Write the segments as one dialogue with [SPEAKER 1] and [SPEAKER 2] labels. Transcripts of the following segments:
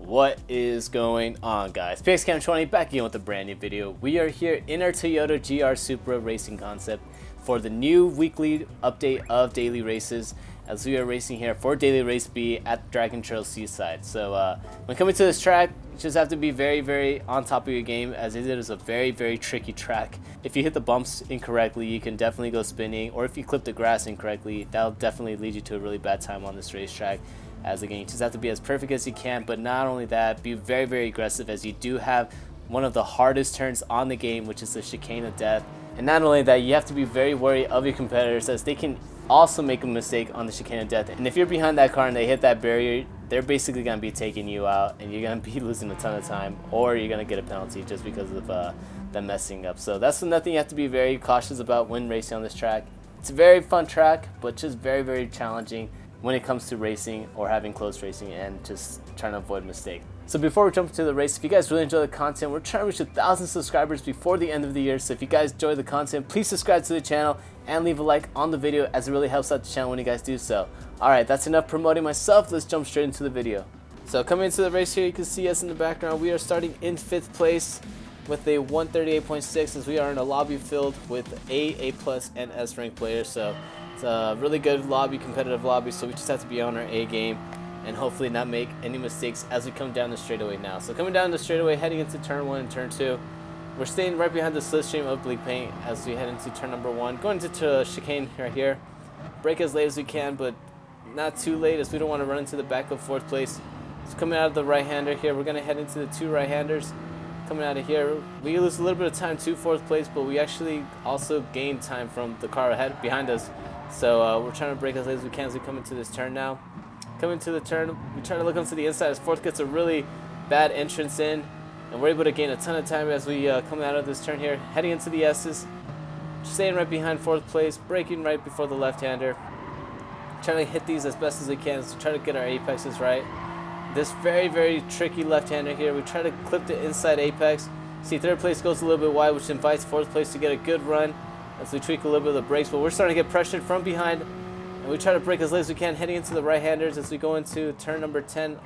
[SPEAKER 1] What is going on, guys? PXCam20 back again with a brand new video. We are here in our Toyota GR Supra racing concept for the new weekly update of daily races, as we are racing here for daily race B at Dragon Trail Seaside. So when coming to this track, you just have to be very on top of your game, as it is a very tricky track. If you hit the bumps incorrectly, you can definitely go spinning, or if you clip the grass incorrectly, that'll definitely lead you to a really bad time on this racetrack. As again, you just have to be as perfect as you can, but not only that, be very aggressive, as you do have one of the hardest turns on the game, which is the chicane of death. And not only that, you have to be very wary of your competitors, as they can also make a mistake on the chicane of death. And if you're behind that car and they hit that barrier, they're basically going to be taking you out, and you're going to be losing a ton of time, or you're going to get a penalty just because of them messing up. So that's another thing you have to be very cautious about when racing on this track. It's a very fun track, but just very challenging when it comes to racing or having close racing and just trying to avoid mistakes. So before we jump into the race, if you guys really enjoy the content, we're trying to reach 1,000 subscribers before the end of the year. So if you guys enjoy the content, please subscribe to the channel and leave a like on the video, as it really helps out the channel when you guys do so. Alright, that's enough promoting myself. Let's jump straight into the video. So coming into the race here, you can see us in the background. We are starting in 5th place with a 138.6, as we are in a lobby filled with A+, and S rank players. So it's a really good lobby, competitive lobby, so we just have to be on our A game and hopefully not make any mistakes as we come down the straightaway now. So coming down the straightaway, heading into turn 1 and turn 2. We're staying right behind the slipstream of bleak paint as we head into turn number 1. Going into chicane right here. Brake as late as we can, but not too late, as we don't want to run into the back of 4th place. So coming out of the right-hander here, we're going to head into the 2 right-handers. Coming out of here, we lose a little bit of time to 4th place, but we actually also gain time from the car ahead behind us. So we're trying to brake as late as we can as we come into this turn now. Coming to the turn, we try to look onto the inside as 4th gets a really bad entrance in, and we're able to gain a ton of time as we come out of this turn here. Heading into the S's, staying right behind 4th place, braking right before the left-hander. Trying to hit these as best as we can to try to get our apexes right. This very tricky left-hander here, we try to clip the inside apex. See, 3rd place goes a little bit wide, which invites 4th place to get a good run as we tweak a little bit of the brakes, but we're starting to get pressured from behind, and we try to brake as late as we can, heading into the right-handers as we go into turn number 10.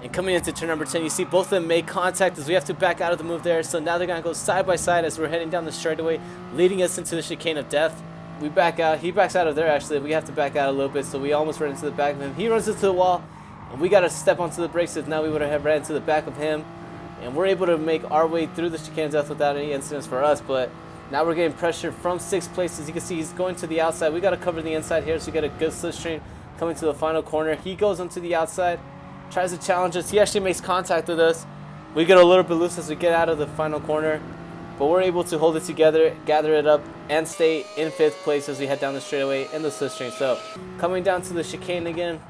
[SPEAKER 1] And coming into turn number 10, you see both of them make contact as we have to back out of the move there. So now they're going to go side by side as we're heading down the straightaway, leading us into the chicane of death. We back out. He backs out of there, actually. We have to back out a little bit, so we almost run into the back of him. He runs into the wall, and we got to step onto the brakes, as now we would have ran into the back of him. And we're able to make our way through the chicane of death without any incidents for us, but now we're getting pressure from 6th place. As you can see, he's going to the outside. We got to cover the inside here, so we get a good slipstream coming to the final corner. He goes onto the outside, tries to challenge us. He actually makes contact with us. We get a little bit loose as we get out of the final corner, but we're able to hold it together, gather it up, and stay in 5th place as we head down the straightaway in the slipstream. So coming down to the chicane again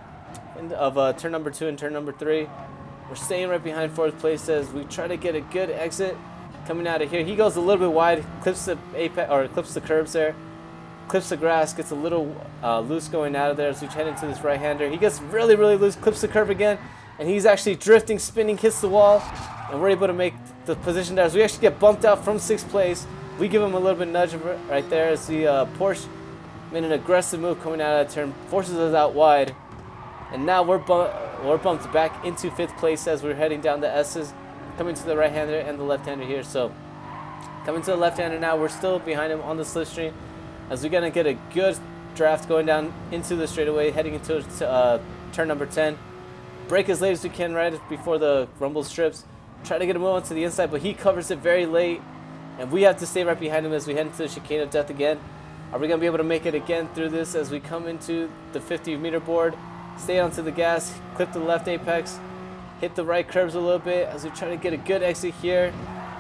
[SPEAKER 1] of turn number 2 and turn number 3. We're staying right behind 4th place as we try to get a good exit. Coming out of here, he goes a little bit wide, clips the apex, or clips the curbs there, clips the grass, gets a little loose going out of there as we head into this right-hander. He gets really loose, clips the curb again, and he's actually drifting, spinning, hits the wall, and we're able to make the position there as we actually get bumped out from 6th place. We give him a little bit nudge right there as the Porsche made an aggressive move coming out of that turn, forces us out wide, and now we're bumped back into 5th place as we're heading down the S's. Coming to the right-hander and the left-hander here. So coming to the left-hander now, we're still behind him on the slipstream as we're gonna get a good draft going down into the straightaway, heading into turn number 10. Brake as late as we can right before the rumble strips. Try to get him on to the inside, but he covers it very late, and we have to stay right behind him as we head into the chicane of death again. Are we gonna be able to make it again through this as we come into the 50-meter board? Stay onto the gas, clip the left apex, hit the right curbs a little bit as we try to get a good exit here.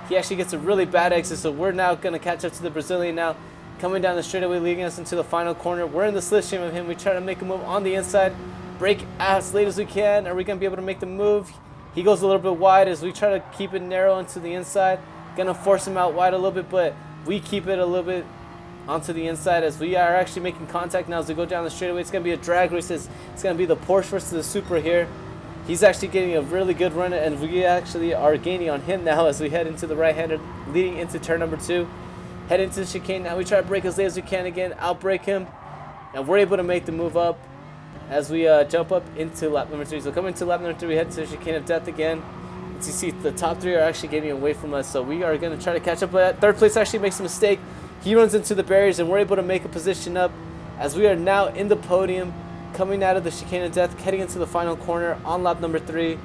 [SPEAKER 1] He actually gets a really bad exit, so we're now going to catch up to the Brazilian now. Coming down the straightaway, leading us into the final corner. We're in the slipstream of him. We try to make a move on the inside. Brake as late as we can. Are we going to be able to make the move? He goes a little bit wide as we try to keep it narrow into the inside. Going to force him out wide a little bit, but we keep it a little bit onto the inside as we are actually making contact now as we go down the straightaway. It's going to be a drag race. It's going to be the Porsche versus the Supra here. He's actually getting a really good run, and we actually are gaining on him now as we head into the right-hander, leading into turn number 2. Head into the chicane now. We try to brake as late as we can again, outbrake him, and we're able to make the move up. as we jump up into lap number 3. So coming to lap number 3, we head to the chicane of death again. As you see, the top 3 are actually getting away from us, so we are going to try to catch up. But third place actually makes a mistake. He runs into the barriers, and we're able to make a position up as we are now in the podium, coming out of the chicane of death, heading into the final corner on lap number 3.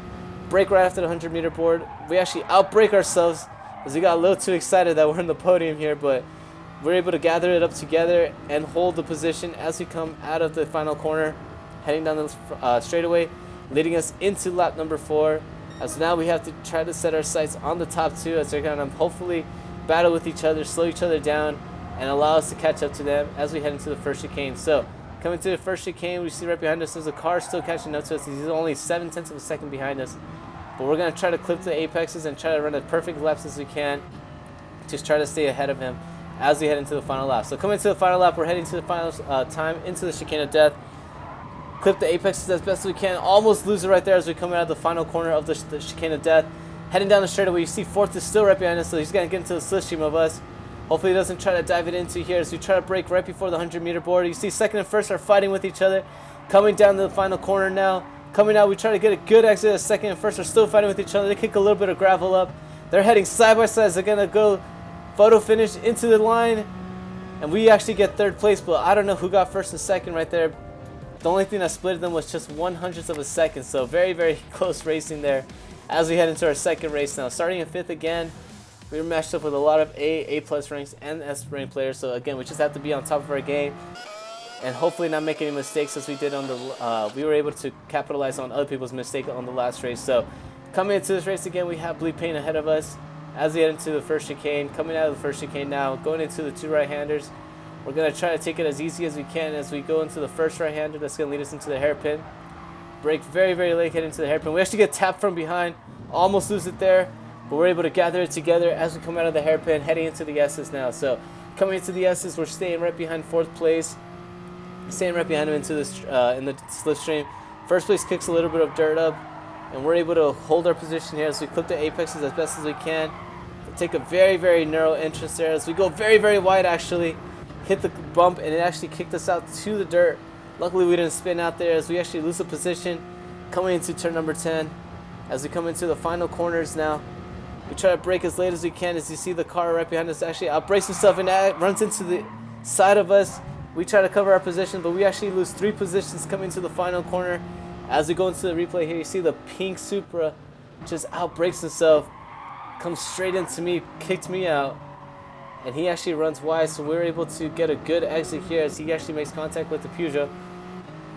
[SPEAKER 1] Break right after the 100-meter board. We actually outbreak ourselves as we got a little too excited that we're in the podium here, but we're able to gather it up together and hold the position as we come out of the final corner, heading down the straightaway, leading us into lap number 4. As now we have to try to set our sights on the top 2 as they're going to hopefully battle with each other, slow each other down, and allow us to catch up to them as we head into the first chicane. So coming to the first chicane, we see right behind us there's a car still catching up to us. He's only 0.7 of a second behind us. But we're going to try to clip the apexes and try to run as perfect laps as we can. Just try to stay ahead of him as we head into the final lap. So coming to the final lap, we're heading to the final time into the chicane of death. Clip the apexes as best as we can. Almost lose it right there as we come out of the final corner of the chicane of death. Heading down the straightaway, you see fourth is still right behind us, so he's going to get into the slipstream of us. Hopefully he doesn't try to dive it into here as we try to break right before the 100-meter board. You see second and first are fighting with each other. Coming down to the final corner now. Coming out, we try to get a good exit as second and first are still fighting with each other. They kick a little bit of gravel up. They're heading side by side as they're going to go photo finish into the line. And we actually get third place, but I don't know who got first and second right there. The only thing that split them was just 1/100th of a second. So very, very close racing there as we head into our second race now. Starting in 5th again, we were matched up with a lot of A+ ranks and S rank players. So again, we just have to be on top of our game and hopefully not make any mistakes as we did on the, we were able to capitalize on other people's mistake on the last race. So coming into this race again, we have Blue Paint ahead of us as we head into the first chicane. Coming out of the first chicane now, going into the 2 right-handers. We're going to try to take it as easy as we can as we go into the first right-hander. That's going to lead us into the hairpin. Brake very, very late, head into the hairpin. We actually get tapped from behind, almost lose it there, but we're able to gather it together as we come out of the hairpin, heading into the S's now. So coming into the S's, we're staying right behind 4th place. Staying right behind him into this in the slipstream. First place kicks a little bit of dirt up, and we're able to hold our position here as we clip the apexes as best as we can. We take a very, very narrow entrance there as we go very, very wide actually. Hit the bump, and it actually kicked us out to the dirt. Luckily, we didn't spin out there as we actually lose a position coming into turn number 10. As we come into the final corners now, we try to brake as late as we can. As you see the car right behind us actually outbrakes himself and runs into the side of us. We try to cover our position, but we actually lose 3 positions coming to the final corner. As we go into the replay here, you see the pink Supra just outbrakes himself, comes straight into me, kicked me out, and he actually runs wide, so we're able to get a good exit here as he actually makes contact with the Peugeot.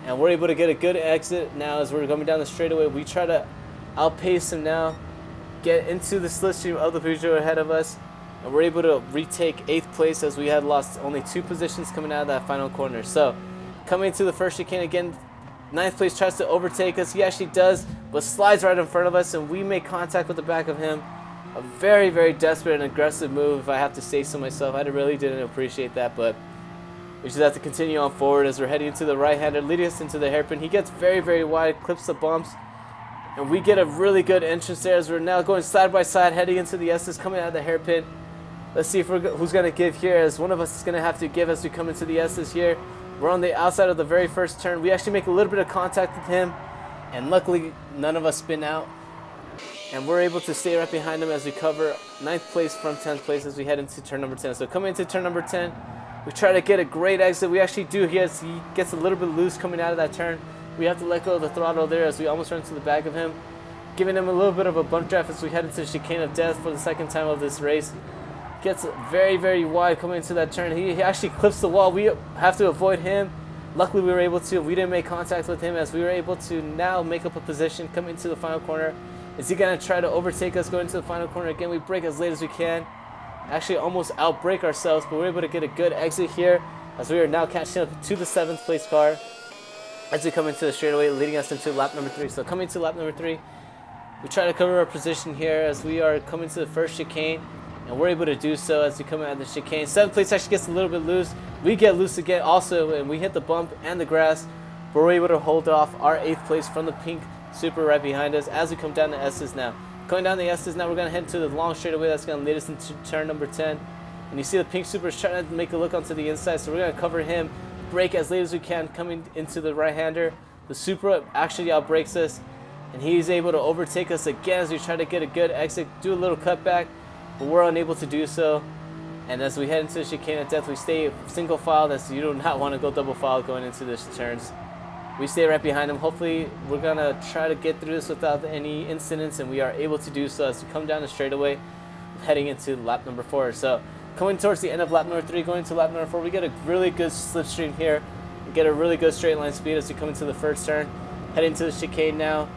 [SPEAKER 1] And we're able to get a good exit now as we're coming down the straightaway. We try to outpace him now, get into the slipstream of the Peugeot ahead of us, and we're able to retake 8th place as we had lost only 2 positions coming out of that final corner. So coming to the first chicane again, 9th place tries to overtake us. He actually does, but slides right in front of us, and we make contact with the back of him. A very, very desperate and aggressive move, if I have to say so myself. I really didn't appreciate that, but we just have to continue on forward as we're heading into the right-hander, leading us into the hairpin. He gets very, very wide, clips the bumps, and we get a really good entrance there as we're now going side by side, heading into the S's, coming out of the hairpin. Let's see if who's going to give here, as one of us is going to have to give as we come into the S's here. We're on the outside of the very first turn. We actually make a little bit of contact with him, and luckily none of us spin out. And we're able to stay right behind him as we cover 9th place from 10th place as we head into turn number 10. So coming into turn number 10, we try to get a great exit. We actually do here as he gets a little bit loose coming out of that turn. We have to let go of the throttle there as we almost run to the back of him, giving him a little bit of a bump draft as we head into the chicane of death for the 2nd time of this race. Gets very, very wide coming into that turn. He actually clips the wall. We have to avoid him. Luckily, we were able to. We didn't make contact with him as we were able to now make up a position coming into the final corner. Is he going to try to overtake us going into the final corner? Again, we brake as late as we can. Actually almost outbrake ourselves, but we're able to get a good exit here as we are now catching up to the 7th place car as we come into the straightaway, leading us into lap number 3. So coming to lap number 3, we try to cover our position here as we are coming to the first chicane, and we're able to do so as we come out of the chicane. 7th place actually gets a little bit loose. We get loose again also, and we hit the bump and the grass, but we're able to hold off our 8th place from the pink Supra right behind us as we come down the S's now. Going down the S's now, we're going to head to the long straightaway that's going to lead us into turn number 10. And you see the pink Supra is trying to make a look onto the inside, so we're going to cover him, brake as late as we can, coming into the right-hander. The Supra actually outbrakes us, and he's able to overtake us again as we try to get a good exit, do a little cutback, but we're unable to do so. And as we head into the chicane of death, we stay single file, as you do not want to go double file going into the turns. We stay right behind him. Hopefully we're going to try to get through this without any incidents, and we are able to do so as we come down the straightaway heading into lap number 4. So coming towards the end of lap number 3, going to lap number 4, we get a really good slipstream here. We get a really good straight line speed as we come into the first turn. Heading to the chicane now.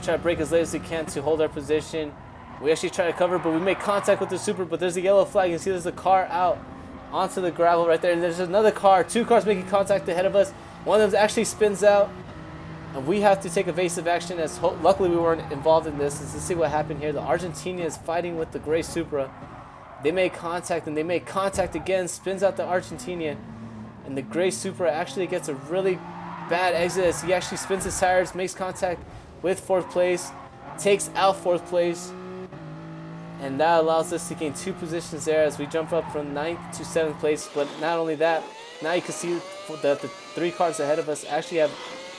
[SPEAKER 1] Try to brake as late as we can to hold our position. We actually try to cover, but we make contact with the Supra, but there's a yellow flag. You can see there's a car out onto the gravel right there, and there's another car, 2 cars making contact ahead of us. One of them actually spins out, and we have to take evasive action, as luckily we weren't involved in this. Let's see what happened here. The Argentinian is fighting with the gray Supra. They make contact, and they make contact again, spins out the Argentinian, and the gray Supra actually gets a really bad exit as he actually spins his tires, makes contact with 4th place, takes out 4th place. And that allows us to gain 2 positions there as we jump up from 9th to 7th place. But not only that, now you can see that the 3 cars ahead of us actually have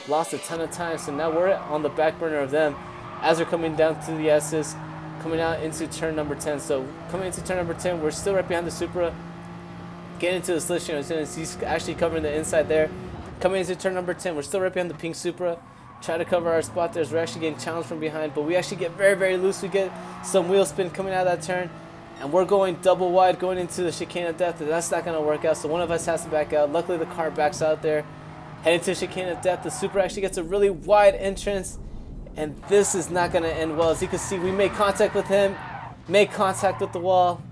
[SPEAKER 1] lost a ton of time. So now we're on the back burner of them as we're coming down to the S's, coming out into turn number 10. So coming into turn number 10, we're still right behind the Supra. Getting into the slipstream as soon as he's actually covering the inside there. Coming into turn number 10, we're still right behind the pink Supra. Try to cover our spot there as we're actually getting challenged from behind, but we actually get very, very loose. We get some wheel spin coming out of that turn, and we're going double wide going into the chicane of death, and that's not going to work out, so one of us has to back out. Luckily, the car backs out there. Heading to the chicane of death, the Supra actually gets a really wide entrance, and this is not going to end well. As you can see, we make contact with him, make contact with the wall,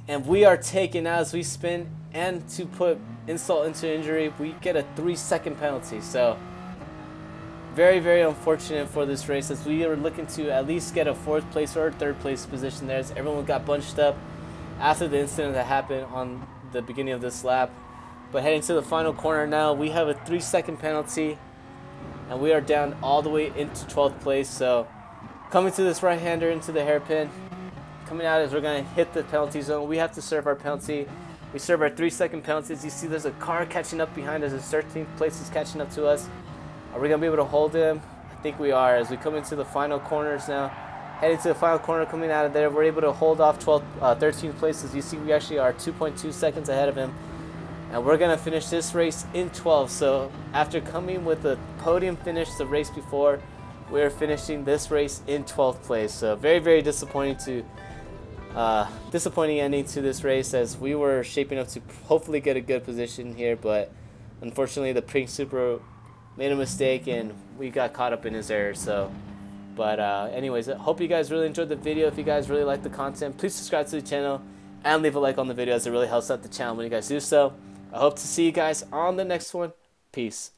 [SPEAKER 1] and we are taken out as we spin, and to put insult into injury, we get a 3-second penalty. So very, very unfortunate for this race, as we are looking to at least get a 4th place or a 3rd place position there, as everyone got bunched up after the incident that happened on the beginning of this lap. But heading to the final corner now, we have a 3-second penalty, and we are down all the way into 12th place. So coming to this right-hander into the hairpin, coming out as we're going to hit the penalty zone. We have to serve our penalty. We serve our 3-second penalty. As you see, there's a car catching up behind us. His 13th place is catching up to us. Are we going to be able to hold him? I think we are, as we come into the final corners now. Heading to the final corner, coming out of there, we're able to hold off 13th places. You see we actually are 2.2 seconds ahead of him. And we're going to finish this race in 12th. So after coming with a podium finish the race before, we're finishing this race in 12th place. So very, very disappointing ending to this race, as we were shaping up to hopefully get a good position here. But unfortunately, the pink Supra made a mistake and we got caught up in his error. So but anyways, I hope you guys really enjoyed the video. If you guys really like the content, please subscribe to the channel and leave a like on the video, as it really helps out the channel when you guys do so. I hope to see you guys on the next one. Peace.